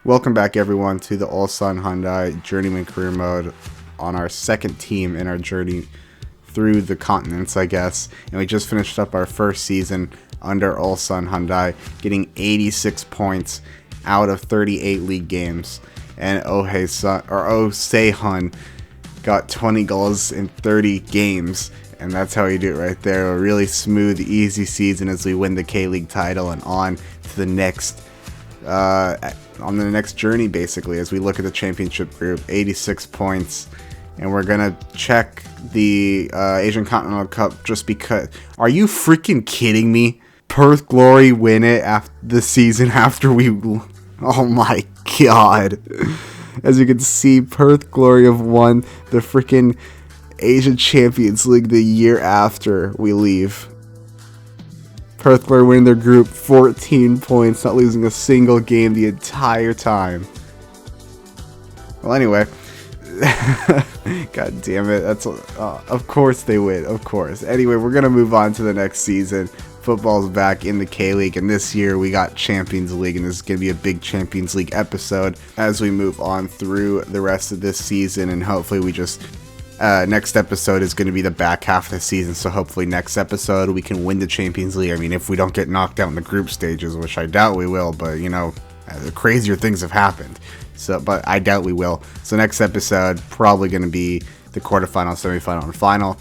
Welcome back everyone to the Ulsan Hyundai Journeyman career mode on our second team in our journey through the continents, I guess. And we just finished up our first season under Ulsan Hyundai, getting 86 points out of 38 league games. And Sehun got 20 goals in 30 games. And that's how you do it right there. A really smooth, easy season as we win the K-League title and on to the next on the next journey, basically, as we look at the championship group. 86 points, and we're gonna check the Asian Continental Cup just because. Are you freaking kidding me? Perth Glory win it after the season after we. Oh my god! As you can see, Perth Glory have won the freaking Asian Champions League the year after we leave. Perth Glory winning their group, 14 points, not losing a single game the entire time. Well, anyway. God damn it. That's of course they win, of course. Anyway, we're going to move on to the next season. Football's back in the K-League, and this year we got Champions League, and this is going to be a big Champions League episode as we move on through the rest of this season, and hopefully we just... next episode is going to be the back half of the season, so hopefully next episode we can win the Champions League. I mean, if we don't get knocked out in the group stages, which I doubt we will, but you know, crazier things have happened. So, but I doubt we will. So next episode probably going to be the quarterfinal, semifinal, and final,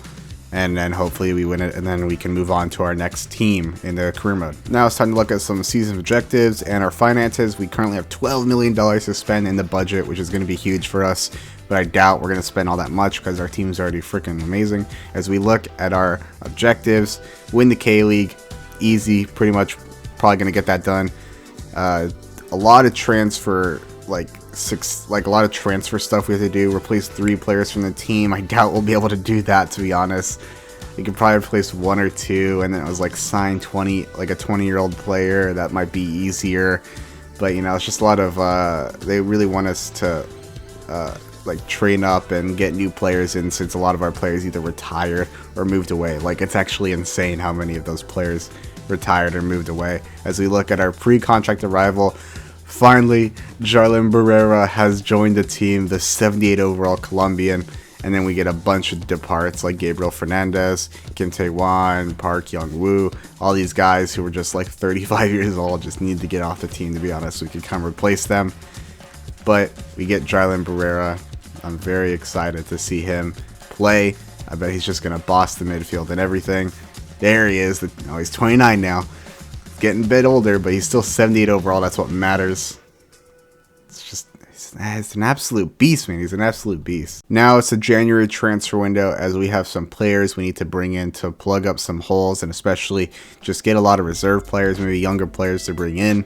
and then hopefully we win it, and then we can move on to our next team in the career mode. Now it's time to look at some season objectives and our finances. We currently have $12 million to spend in the budget, which is going to be huge for us. But I doubt we're going to spend all that much because our team's already freaking amazing. As we look at our objectives, win the K-League, easy, pretty much probably going to get that done. A lot of transfer, a lot of transfer stuff we have to do. Replace 3 players from the team. I doubt we'll be able to do that, to be honest. We could probably replace 1 or 2, and then it was like sign 20, like a 20-year-old player. That might be easier. But you know, it's just a lot of they really want us to train up and get new players in, since a lot of our players either retired or moved away. Like, it's actually insane how many of those players retired or moved away. As we look at our pre-contract arrival, finally Jarlin Barrera has joined the team, the 78 overall Colombian. And then we get a bunch of departs like Gabriel Fernandez, Kim Tae-wan, Park Young-woo, all these guys who were just like 35 years old, just need to get off the team, to be honest. We could kind of replace them. But we get Jarlin Barrera. I'm very excited to see him play. I bet he's just going to boss the midfield and everything. There he is. He's 29 now. Getting a bit older, but he's still 78 overall. That's what matters. It's an absolute beast, man. He's an absolute beast. Now it's a January transfer window, as we have some players we need to bring in to plug up some holes, and especially just get a lot of reserve players, maybe younger players to bring in.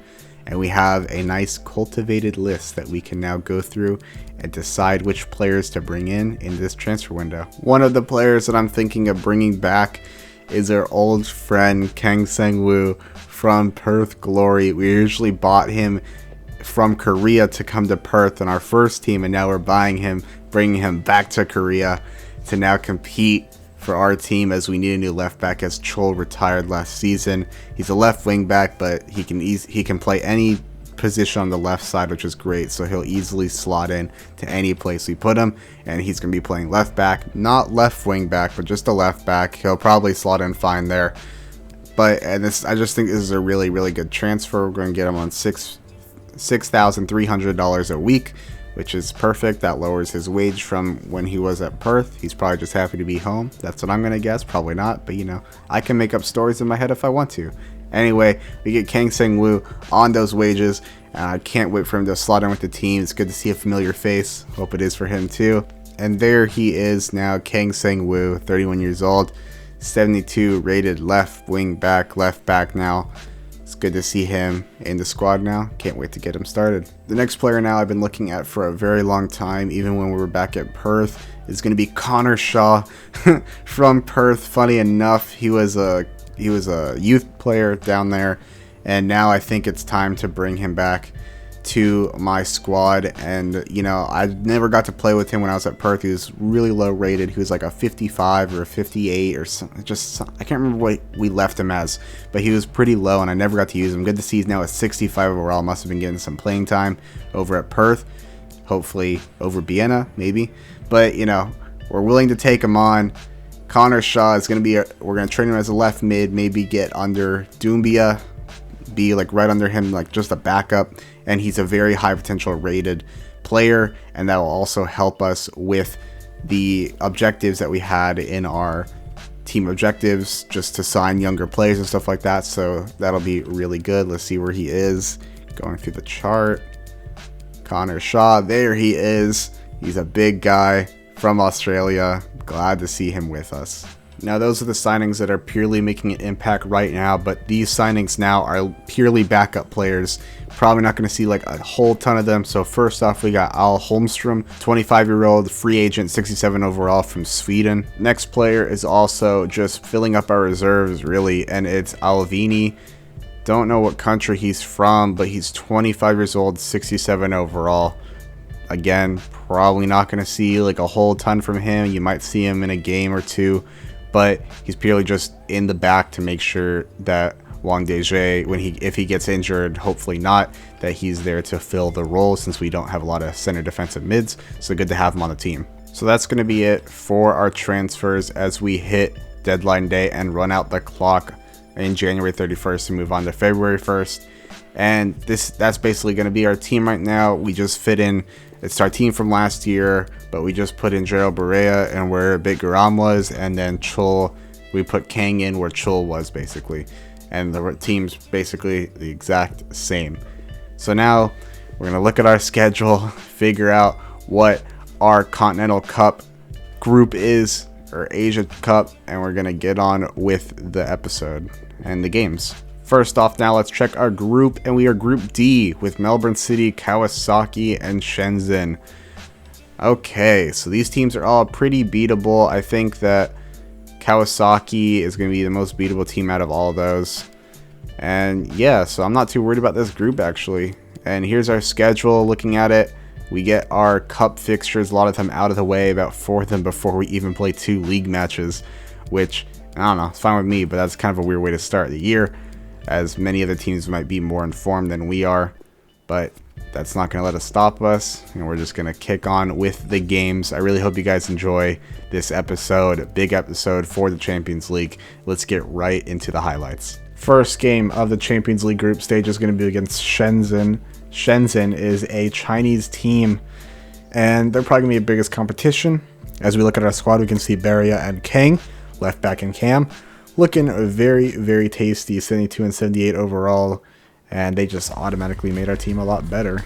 And we have a nice cultivated list that we can now go through and decide which players to bring in this transfer window. One of the players that I'm thinking of bringing back is our old friend Kang Sang-woo from Perth Glory. We usually bought him from Korea to come to Perth on our first team, and now we're bringing him back to Korea to now compete for our team, as we need a new left back, as Chol retired last season. He's a left wing back, but he can play any position on the left side, which is great, so he'll easily slot in to any place we put him. And he's going to be playing left back, not left wing back, but just a left back. He'll probably slot in fine there. But I just think this is a really, really good transfer. We're going to get him on $6,300 a week, which is perfect. That lowers his wage from when he was at Perth. He's probably just happy to be home. That's what I'm going to guess. Probably not, but you know, I can make up stories in my head if I want to. Anyway, we get Kang Sang-woo on those wages. I can't wait for him to slot in with the team. It's good to see a familiar face. Hope it is for him too. And there he is now, Kang Sang-woo, 31 years old, 72 rated left wing back, left back now. It's good to see him in the squad now. Can't wait to get him started. The next player now I've been looking at for a very long time, even when we were back at Perth, is going to be Connor Shaw from Perth. Funny enough, he was a youth player down there, and now I think it's time to bring him back to my squad. And you know, I never got to play with him when I was at Perth. He was really low rated. He was like a 55 or a 58 or something. Just, I can't remember what we left him as, but he was pretty low and I never got to use him. Good to see he's now at 65 overall. Must have been getting some playing time over at Perth, hopefully over Vienna maybe, but you know, we're willing to take him on. Connor Shaw is going to be, we're going to train him as a left mid, maybe get under Doumbia, be like right under him, like just a backup. And he's a very high potential rated player, and that will also help us with the objectives that we had in our team objectives, just to sign younger players and stuff like that. So that'll be really good. Let's see where he is going through the chart. Connor Shaw, there he is. He's a big guy from Australia. Glad to see him with us. Now, those are the signings that are purely making an impact right now, but these signings now are purely backup players. Probably not going to see like a whole ton of them. So first off, we got Al Holmstrom, 25-year-old free agent, 67 overall from Sweden. Next player is also just filling up our reserves really, and it's Alvini. Don't know what country he's from, but he's 25 years old, 67 overall. Again, probably not going to see like a whole ton from him. You might see him in a game or two, but he's purely just in the back to make sure that Wang Deje, if he gets injured, hopefully not, that he's there to fill the role, since we don't have a lot of center defensive mids. So good to have him on the team. So that's going to be it for our transfers as we hit deadline day and run out the clock in January 31st to move on to February 1st. And that's basically going to be our team right now. We just fit in. It's our team from last year, but we just put in Gerald Barea and where Big Garam was, and then Chul, we put Kang in where Chul was basically. And the team's basically the exact same. So now we're going to look at our schedule, figure out what our Continental Cup group is, or Asia Cup, and we're going to get on with the episode and the games. First off, now let's check our group, and we are Group D with Melbourne City, Kawasaki, and Shenzhen. Okay, so these teams are all pretty beatable. I think that Kawasaki is going to be the most beatable team out of all of those. And yeah, so I'm not too worried about this group actually. And here's our schedule. Looking at it, we get our cup fixtures, a lot of them out of the way, about 4 of them before we even play 2 league matches, which, I don't know, it's fine with me, but that's kind of a weird way to start the year, as many of the teams might be more informed than we are. But that's not going to let us stop us, and we're just going to kick on with the games. I really hope you guys enjoy this episode, a big episode for the Champions League. Let's get right into the highlights. First game of the Champions League group stage is going to be against Shenzhen. Shenzhen is a Chinese team, and they're probably going to be the biggest competition. As we look at our squad, we can see Beria and Kang, left back and Cam, looking very, very tasty, 72 and 78 overall, and they just automatically made our team a lot better.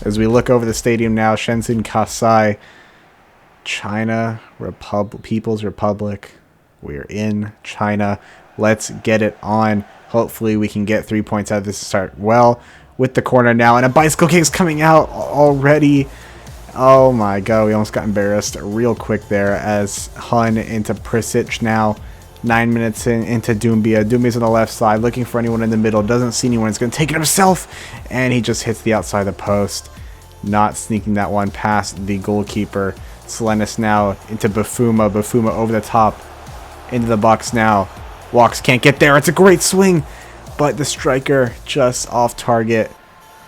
As we look over the stadium now, Shenzhen Kasai, China People's Republic. We're in China. Let's get it on. Hopefully we can get 3 points out of this to start well with the corner now, and a bicycle kick's coming out already. Oh my god, we almost got embarrassed real quick there as Hun into Prisic now. 9 minutes into Doumbia. Doumbia's on the left side, looking for anyone in the middle. Doesn't see anyone. He's going to take it himself, and he just hits the outside of the post. Not sneaking that one past the goalkeeper. Selenis now into Bafuma. Bafuma over the top. Into the box now. Walks, can't get there. It's a great swing, but the striker just off target.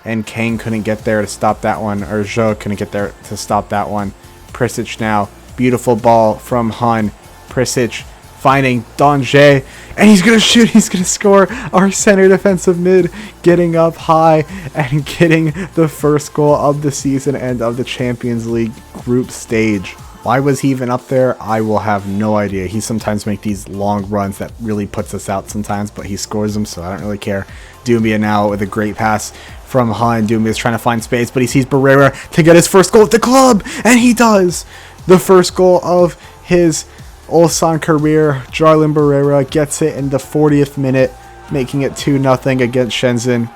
And Kane couldn't get there to stop that one, or Zhou couldn't get there to stop that one. Prisic now, beautiful ball from Hun. Prisic finding Donjay, and he's going to shoot, he's going to score. Our center defensive mid getting up high and getting the first goal of the season and of the Champions League group stage. Why was he even up there? I will have no idea. He sometimes makes these long runs that really puts us out sometimes, but he scores them, so I don't really care. Doumbia now with a great pass from Hun. Doumbia is trying to find space, but he sees Barrera to get his first goal at the club, and he does! The first goal of his Ulsan career. Jarlin Barrera gets it in the 40th minute, making it 2-0 against Shenzhen.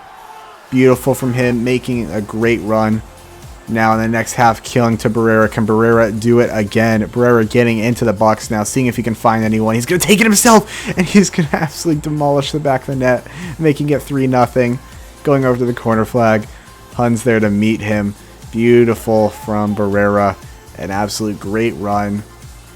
Beautiful from him, making a great run. Now in the next half, Kyung to Barrera. Can Barrera do it again? Barrera getting into the box now, seeing if he can find anyone. He's going to take it himself, and he's going to absolutely demolish the back of the net, making it 3-0. Going over to the corner flag. Hun's there to meet him. Beautiful from Barrera. An absolute great run.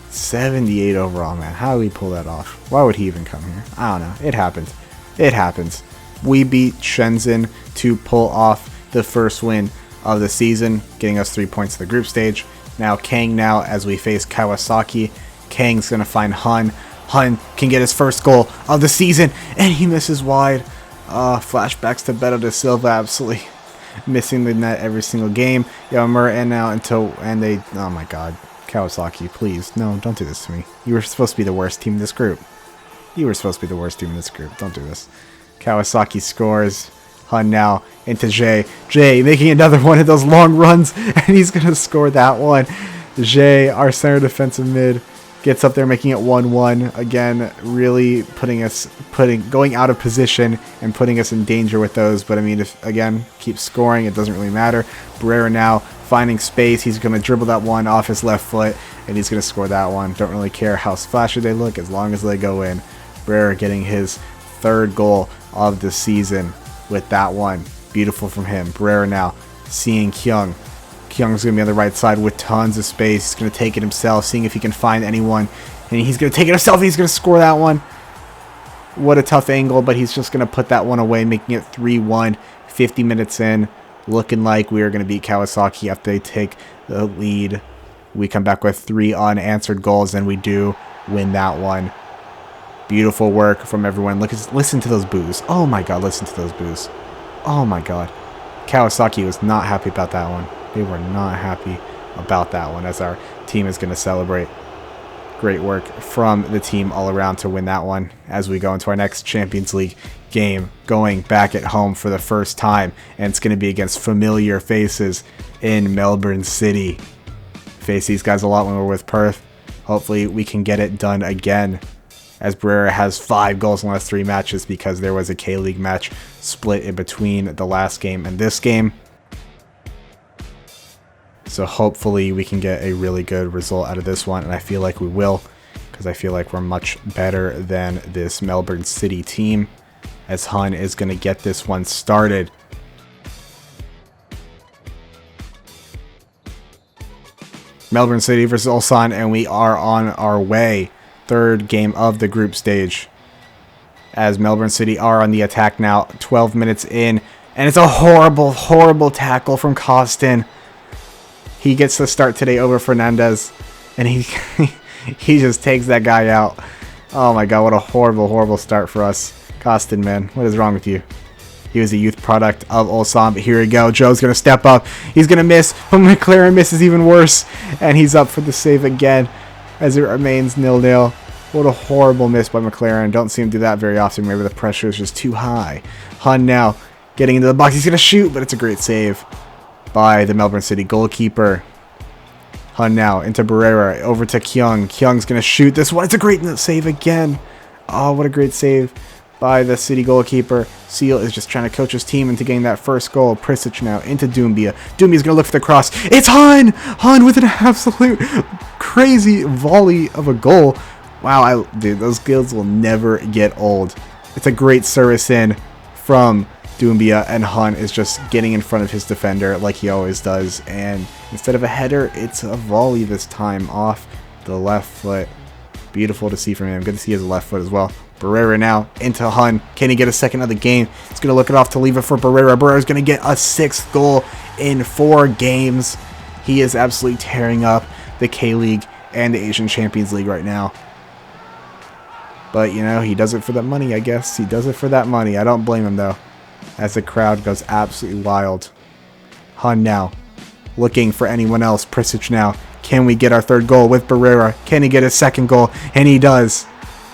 78 overall, man. How did we pull that off? Why would he even come here? I don't know. It happens. It happens. We beat Shenzhen to pull off the first win of the season, getting us 3 points to the group stage. Now Kang now as we face Kawasaki. Kang's going to find Hun. Hun can get his first goal of the season, and he misses wide. Flashbacks to Beto da Silva, absolutely missing the net every single game. Yamura and now and they, oh my god. Kawasaki, please. No, don't do this to me. You were supposed to be the worst team in this group. You were supposed to be the worst team in this group. Don't do this. Kawasaki scores. Hun now into Jay. Jay making another one of those long runs, and he's going to score that one. Jay, our center defensive mid, gets up there making it 1-1. Again, really going out of position and putting us in danger with those. But I mean, if again, keep scoring, it doesn't really matter. Barrera now finding space. He's going to dribble that one off his left foot, and he's going to score that one. Don't really care how splashy they look as long as they go in. Barrera getting his third goal of the season with that one. Beautiful from him. Barrera now seeing Kyung. Kyung's going to be on the right side with tons of space. He's going to take it himself, seeing if he can find anyone. And he's going to take it himself, and he's going to score that one. What a tough angle, but he's just going to put that one away, making it 3-1. 50 minutes in. Looking like we are going to beat Kawasaki after they take the lead. We come back with 3 unanswered goals, and we do win that one. Beautiful work from everyone. Listen to those boos. Oh my god, listen to those boos. Oh my god. Kawasaki was not happy about that one. They were not happy about that one as our team is going to celebrate. Great work from the team all around to win that one as we go into our next Champions League game, going back at home for the first time, and it's going to be against familiar faces in Melbourne City. Face these guys a lot when we're with Perth. Hopefully we can get it done again, as Barrera has 5 goals in the last 3 matches because there was a K-League match split in between the last game and this game. So hopefully we can get a really good result out of this one, and I feel like we will, because I feel like we're much better than this Melbourne City team, as Hun is going to get this one started. Melbourne City versus Ulsan, and we are on our way. Third game of the group stage, as Melbourne City are on the attack now. 12 minutes in, and it's a horrible, horrible tackle from Costin. He gets the start today over Fernandez, and he just takes that guy out. Oh my god, what a horrible, horrible start for us. Costin, man, what is wrong with you? He was a youth product of Ulsan, but here we go. Joe's going to step up. He's going to miss, but McLaren misses even worse, and he's up for the save again as it remains 0-0. What a horrible miss by McLaren. Don't see him do that very often. Maybe the pressure is just too high. Hun now getting into the box. He's going to shoot, but it's a great save by the Melbourne City goalkeeper. Hun now into Barrera, over to Kyung. Kyung's going to shoot this one. It's a great save again. Oh, what a great save by the City goalkeeper. Seal is just trying to coach his team into getting that first goal. Prisic now into Doumbia. Doumbia's going to look for the cross. It's Hun! Hun with an absolute crazy volley of a goal. Wow, dude, those skills will never get old. It's a great service in from Doumbia, and Hun is just getting in front of his defender like he always does. And instead of a header, it's a volley this time off the left foot. Beautiful to see from him. Good to see his left foot as well. Barrera now into Hun. Can he get a second of the game? He's going to look it off to leave it for Barrera. Barrera's going to get a 6th goal in 4 games. He is absolutely tearing up the K-League and the Asian Champions League right now. But, you know, he does it for that money, I guess. He does it for that money. I don't blame him, though, as the crowd goes absolutely wild. Hun now looking for anyone else. Prisic now. Can we get our 3rd goal with Barrera? Can he get his 2nd goal? And he does.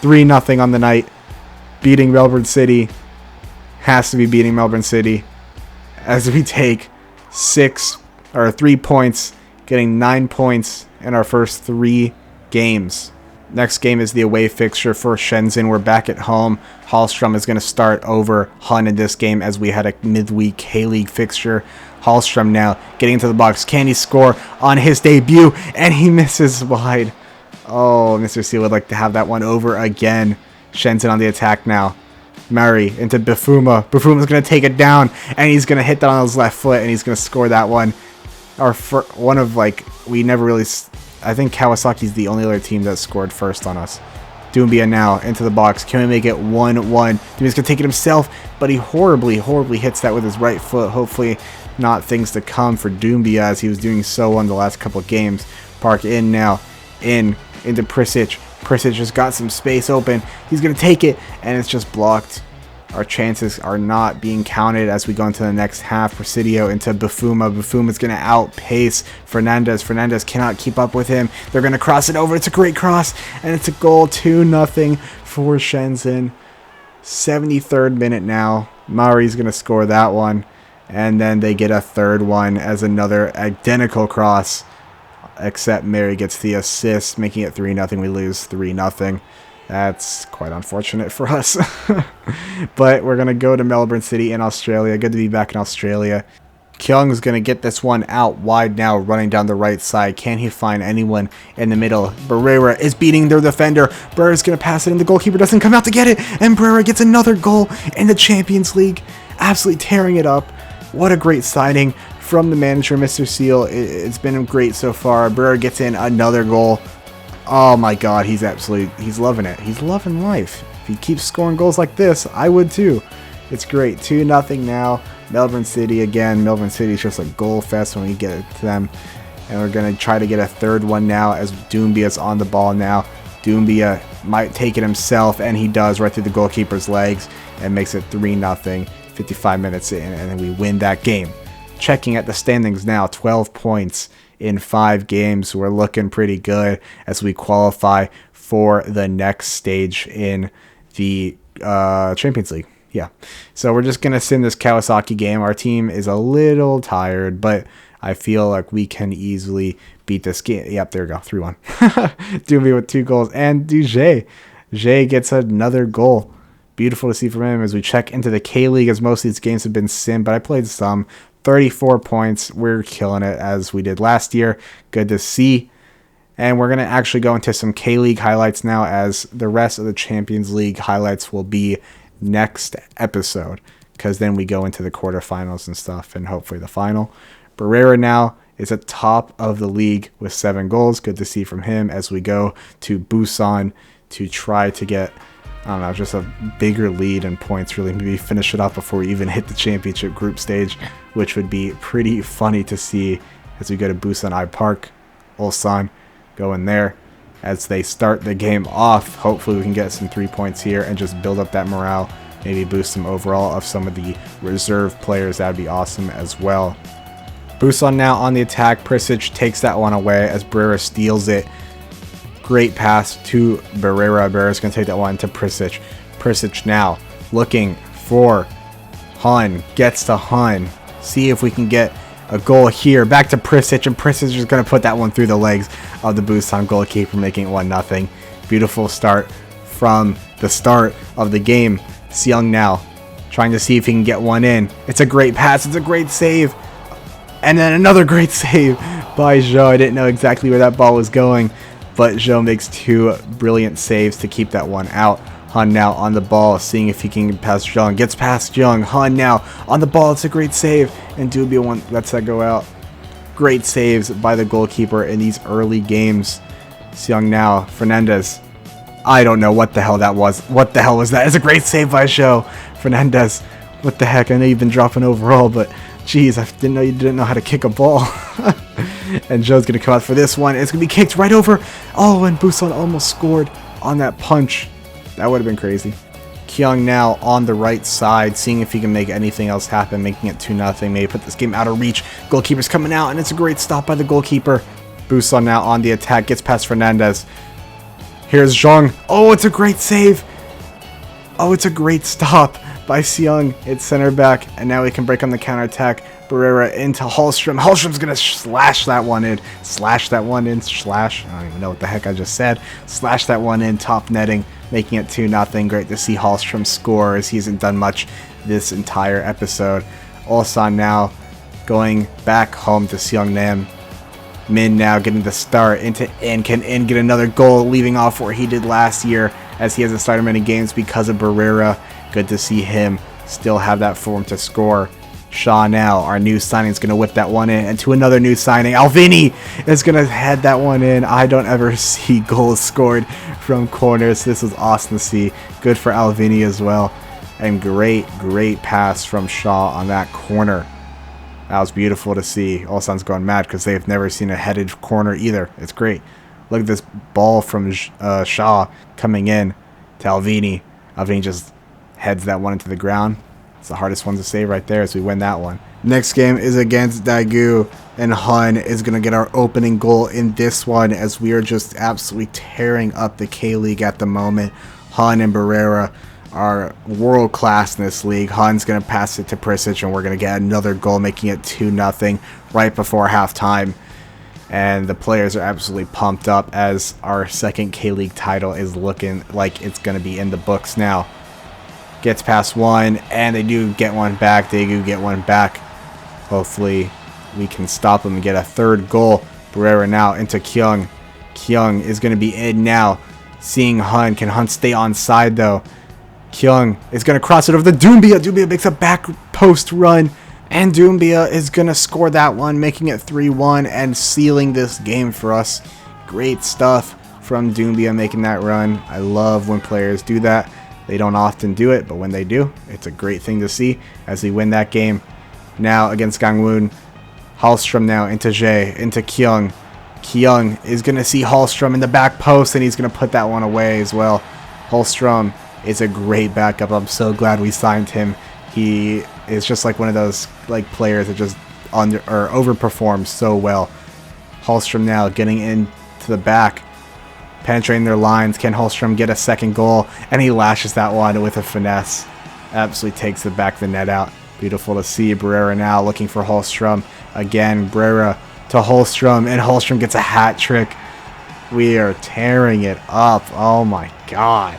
3-0 on the night. Beating Melbourne City. Has to be beating Melbourne City. As we take 3 points. Getting 9 points in our first 3 games. Next game is the away fixture for Shenzhen. We're back at home. Hallstrom is going to start over Hun in this game as we had a midweek K-League fixture. Hallstrom now getting into the box. Can he score on his debut? And he misses wide. Oh, Mr. Seal would like to have that one over again. Shenzhen on the attack now. Murray into Bafuma. Bafuma's going to take it down, and he's going to hit that on his left foot, and he's going to score that one. One of, like, we never really... I think Kawasaki's the only other team that scored first on us. Doumbia now into the box. Can we make it 1-1? Doumbia's going to take it himself, but he horribly hits that with his right foot. Hopefully not things to come for Doumbia as he was doing so well in the last couple of games. Park in now. Into Prisic. Prisic just got some space open. He's going to take it, and it's just blocked. Our chances are not being counted as we go into the next half. Presidio into Bafuma. Bafuma's going to outpace Fernandez. Fernandez cannot keep up with him. They're going to cross it over. It's a great cross, and it's a goal. 2-0 for Shenzhen. 73rd minute now. Mari's going to score that one, and then they get a third one as another identical cross, except Mary gets the assist, making it 3-0. We lose 3-0. That's quite unfortunate for us. But we're going to go to Melbourne City in Australia. Good to be back in Australia. Kyung's going to get this one out wide now, running down the right side. Can he find anyone in the middle? Barrera is beating their defender. Barrera's going to pass it, and the goalkeeper doesn't come out to get it. And Barrera gets another goal in the Champions League. Absolutely tearing it up. What a great signing from the manager, Mr. Seal. It's been great so far. Barrera gets in another goal. Oh my god, he's loving it. He's loving life. If he keeps scoring goals like this, I would too. It's great. 2-0 now. Melbourne City again. Melbourne City's just a goal fest when we get it to them. And we're going to try to get a third one now as Doumbia's on the ball now. Doumbia might take it himself, and he does right through the goalkeeper's legs and makes it 3-0. 55 minutes in, and then we win that game. Checking at the standings now, 12 points in 5 games. We're looking pretty good as we qualify for the next stage in the Champions League. Yeah, so we're just going to send this Kawasaki game. Our team is a little tired, but I feel like we can easily beat this game. Yep, there we go, 3-1. Doumbia with 2 goals, and Dujay. Jay gets another goal. Beautiful to see from him as we check into the K-League, as most of these games have been sim, but I played some. 34 points. We're killing it as we did last year. Good to see. And we're going to actually go into some K-League highlights now, as the rest of the Champions League highlights will be next episode, because then we go into the quarterfinals and stuff, and hopefully the final. Barrera now is at top of the league with 7 goals. Good to see from him as we go to Busan to try to get, I don't know, just a bigger lead in points, really. Maybe finish it off before we even hit the championship group stage, which would be pretty funny to see as we go to Busan I Park. Ulsan go in there as they start the game off. Hopefully we can get some 3 points here and just build up that morale, maybe boost some overall of some of the reserve players. That'd be awesome as well. Busan now on the attack. Prisic takes that one away as Barrera steals it. Great pass to Barrera. Barrera's going to take that one to Prisic. Prisic now looking for Hun. Gets to Hun. See if we can get a goal here. Back to Prisic, and Prisic is going to put that one through the legs of the Busan goalkeeper, making it 1-0. Beautiful start from the start of the game. Seong now trying to see if he can get one in. It's a great pass. It's a great save. And then another great save by Zhou. I didn't know exactly where that ball was going, but Zhou makes 2 brilliant saves to keep that one out. Hun now on the ball, seeing if he can get past Zhang. Gets past Zhang. Hun now on the ball. It's a great save. And Doumbia lets that go out. Great saves by the goalkeeper in these early games. Seong now. Fernandez. I don't know what the hell that was. What the hell was that? It's a great save by Zhou. Fernandez. What the heck? I know you've been dropping overall, but jeez, I didn't know you didn't know how to kick a ball. And Zhou's going to come out for this one. It's going to be kicked right over. Oh, and Busan almost scored on that punch. That would have been crazy. Kyung now on the right side, seeing if he can make anything else happen, making it 2-0. Maybe put this game out of reach. Goalkeeper's coming out, and it's a great stop by the goalkeeper. Busan now on the attack, gets past Fernandez. Here's Zhang. Oh, it's a great save. Oh, it's a great stop by Seung. It's center back, and now we can break on the counterattack. Barrera into Hallström. Hallström's going to slash that one in. Slash that one in. Slash. I don't even know what the heck I just said. Slash that one in. Top netting, making it 2-0. Great to see Hallström score, as he hasn't done much this entire episode. Ulsan now going back home to Seongnam. Min now getting the start into In. Can In get another goal, leaving off where he did last year, as he hasn't started many games because of Barrera. Good to see him still have that form to score. Shaw now, our new signing, is going to whip that one in. And to another new signing, Alvini is going to head that one in. I don't ever see goals scored from corners. This was awesome to see. Good for Alvini as well. And great pass from Shaw on that corner. That was beautiful to see. Ulsan's going mad because they've never seen a headed corner either. It's great. Look at this ball from Shaw coming in to Alvini. Alvini just heads that one into the ground. It's the hardest one to save right there as we win that one. Next game is against Daegu, and Hun is going to get our opening goal in this one, as we are just absolutely tearing up the K-League at the moment. Hun and Barrera are world class in this league. Hun's going to pass it to Prisic, and we're going to get another goal, making it 2-0 right before halftime. And the players are absolutely pumped up, as our second K-League title is looking like it's going to be in the books now. Gets past one, and they do get one back. They do get one back. Hopefully we can stop them and get a third goal. Barrera now into Kyung. Kyung is going to be in now, seeing Hun. Can Hun stay onside though? Kyung is going to cross it over to Doumbia. Doumbia makes a back post run, and Doumbia is going to score that one, making it 3-1 and sealing this game for us. Great stuff from Doumbia making that run. I love when players do that. They don't often do it, but when they do, it's a great thing to see as we win that game. Now against Gangwon, Hallström now into Jae, into Kyung. Kyung is going to see Hallström in the back post, and he's going to put that one away as well. Hallström is a great backup. I'm so glad we signed him. He is just like one of those players that just overperforms so well. Hallström now getting into the back, penetrating their lines. Can Hallström get a second goal? And he lashes that one with a finesse. Absolutely takes the back of the net out. Beautiful to see. Barrera now looking for Hallström. Again, Barrera to Hallström, and Hallström gets a hat trick. We are tearing it up. Oh my god.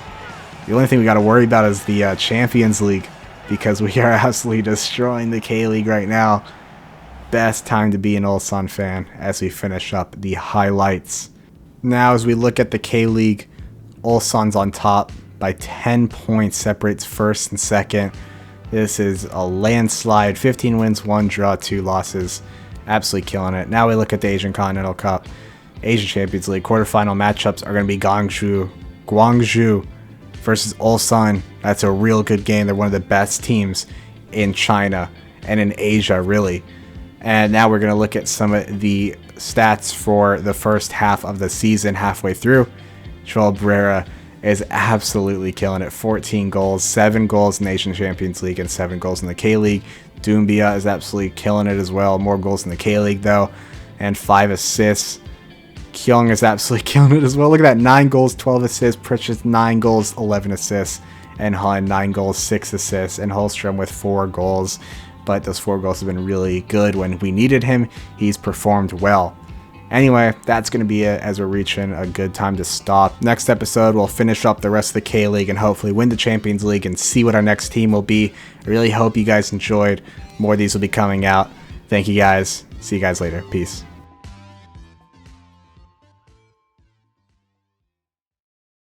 The only thing we got to worry about is the Champions League, because we are absolutely destroying the K-League right now. Best time to be an Ulsan fan as we finish up the highlights. Now, as we look at the K-League, Ulsan's on top by 10 points, separates first and second. This is a landslide. 15 wins, 1 draw, 2 losses. Absolutely killing it. Now we look at the Asian Continental Cup. Asian Champions League quarterfinal matchups are going to be Guangzhou versus Ulsan. That's a real good game. They're one of the best teams in China and in Asia, really. And now we're going to look at some of the stats for the first half of the season, halfway through. Joel Barrera is absolutely killing it. 14 goals, 7 goals in the Asian Champions League, and 7 goals in the K-League. Doumbia is absolutely killing it as well. More goals in the K-League, though, and 5 assists. Kyung is absolutely killing it as well. Look at that. 9 goals, 12 assists. Pritchett, 9 goals, 11 assists. And Hun, 9 goals, 6 assists. And Hallström with 4 goals. But those 4 goals have been really good when we needed him. He's performed well. Anyway, that's going to be it as we're reaching a good time to stop. Next episode, we'll finish up the rest of the K-League and hopefully win the Champions League and see what our next team will be. I really hope you guys enjoyed. More of these will be coming out. Thank you guys. See you guys later. Peace.